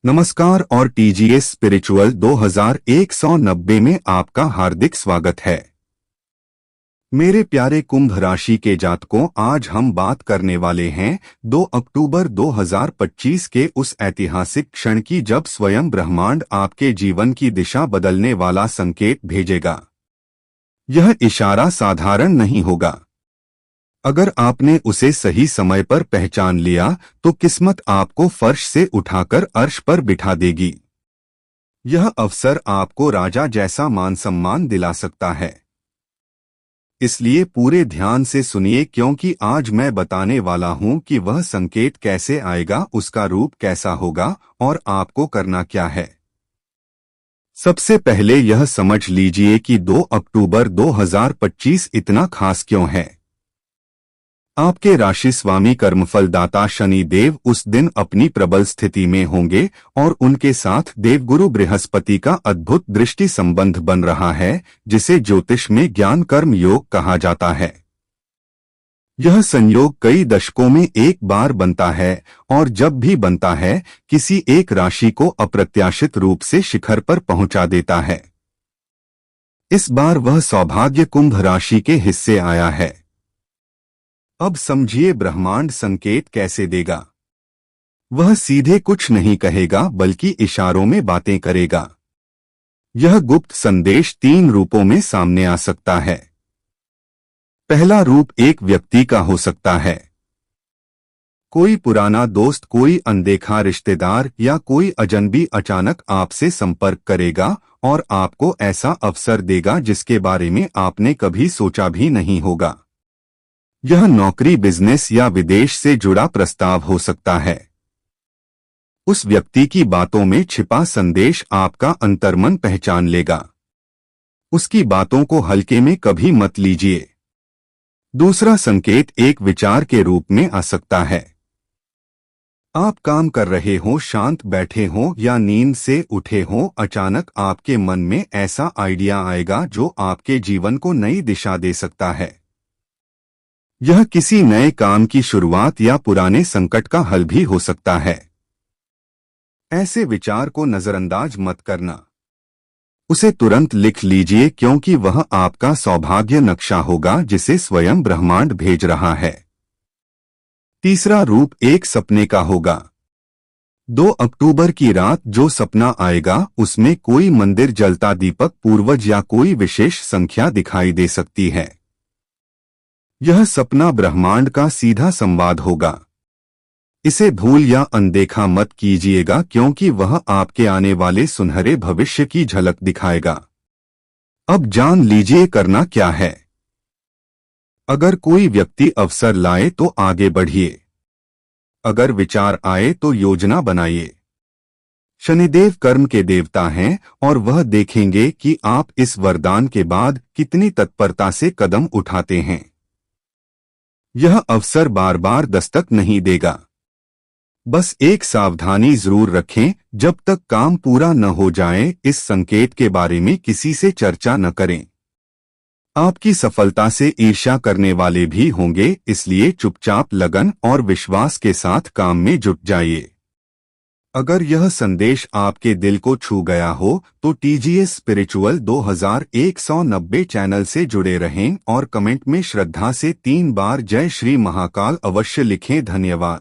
नमस्कार और TGS spiritual 2190 में आपका हार्दिक स्वागत है। मेरे प्यारे कुंभ राशि के जातकों, आज हम बात करने वाले हैं 2 अक्टूबर 2025 के उस ऐतिहासिक क्षण की जब स्वयं ब्रह्मांड आपके जीवन की दिशा बदलने वाला संकेत भेजेगा। यह इशारा साधारण नहीं होगा। अगर आपने उसे सही समय पर पहचान लिया तो किस्मत आपको फर्श से उठाकर अर्श पर बिठा देगी। यह अवसर आपको राजा जैसा मान सम्मान दिला सकता है। इसलिए पूरे ध्यान से सुनिए, क्योंकि आज मैं बताने वाला हूं कि वह संकेत कैसे आएगा, उसका रूप कैसा होगा और आपको करना क्या है। सबसे पहले यह समझ लीजिए कि 2 अक्टूबर 2025 इतना खास क्यों है। आपके राशि स्वामी कर्मफलदाता शनि देव उस दिन अपनी प्रबल स्थिति में होंगे और उनके साथ देवगुरु बृहस्पति का अद्भुत दृष्टि संबंध बन रहा है, जिसे ज्योतिष में ज्ञान कर्म योग कहा जाता है। यह संयोग कई दशकों में एक बार बनता है और जब भी बनता है किसी एक राशि को अप्रत्याशित रूप से शिखर पर पहुंचा देता है। इस बार वह सौभाग्य कुंभ राशि के हिस्से आया है। अब समझिए ब्रह्मांड संकेत कैसे देगा। वह सीधे कुछ नहीं कहेगा बल्कि इशारों में बातें करेगा। यह गुप्त संदेश 3 रूपों में सामने आ सकता है। पहला रूप एक व्यक्ति का हो सकता है। कोई पुराना दोस्त, कोई अनदेखा रिश्तेदार या कोई अजनबी अचानक आपसे संपर्क करेगा और आपको ऐसा अवसर देगा जिसके बारे में आपने कभी सोचा भी नहीं होगा। यह नौकरी, बिजनेस या विदेश से जुड़ा प्रस्ताव हो सकता है। उस व्यक्ति की बातों में छिपा संदेश आपका अंतर्मन पहचान लेगा। उसकी बातों को हल्के में कभी मत लीजिए। दूसरा संकेत एक विचार के रूप में आ सकता है। आप काम कर रहे हो, शांत बैठे हो या नींद से उठे हो, अचानक आपके मन में ऐसा आइडिया आएगा जो आपके जीवन को नई दिशा दे सकता है। यह किसी नए काम की शुरुआत या पुराने संकट का हल भी हो सकता है। ऐसे विचार को नजरअंदाज मत करना। उसे तुरंत लिख लीजिए, क्योंकि वह आपका सौभाग्य नक्शा होगा जिसे स्वयं ब्रह्मांड भेज रहा है। तीसरा रूप एक सपने का होगा। 2 अक्टूबर की रात जो सपना आएगा उसमें कोई मंदिर जलता दीपक, पूर्वज या कोई विशेष संख्या दिखाई दे सकती है। यह सपना ब्रह्मांड का सीधा संवाद होगा। इसे भूल या अनदेखा मत कीजिएगा, क्योंकि वह आपके आने वाले सुनहरे भविष्य की झलक दिखाएगा। अब जान लीजिए करना क्या है। अगर कोई व्यक्ति अवसर लाए तो आगे बढ़िए। अगर विचार आए तो योजना बनाइए। शनिदेव कर्म के देवता हैं और वह देखेंगे कि आप इस वरदान के बाद कितनी तत्परता से कदम उठाते हैं। यह अवसर बार बार दस्तक नहीं देगा। बस एक सावधानी जरूर रखें, जब तक काम पूरा न हो जाए इस संकेत के बारे में किसी से चर्चा न करें। आपकी सफलता से ईर्ष्या करने वाले भी होंगे, इसलिए चुपचाप लगन और विश्वास के साथ काम में जुट जाइए। अगर यह संदेश आपके दिल को छू गया हो तो टीजीएस स्पिरिचुअल 2190 चैनल से जुड़े रहें और कमेंट में श्रद्धा से 3 बार जय श्री महाकाल अवश्य लिखें। धन्यवाद।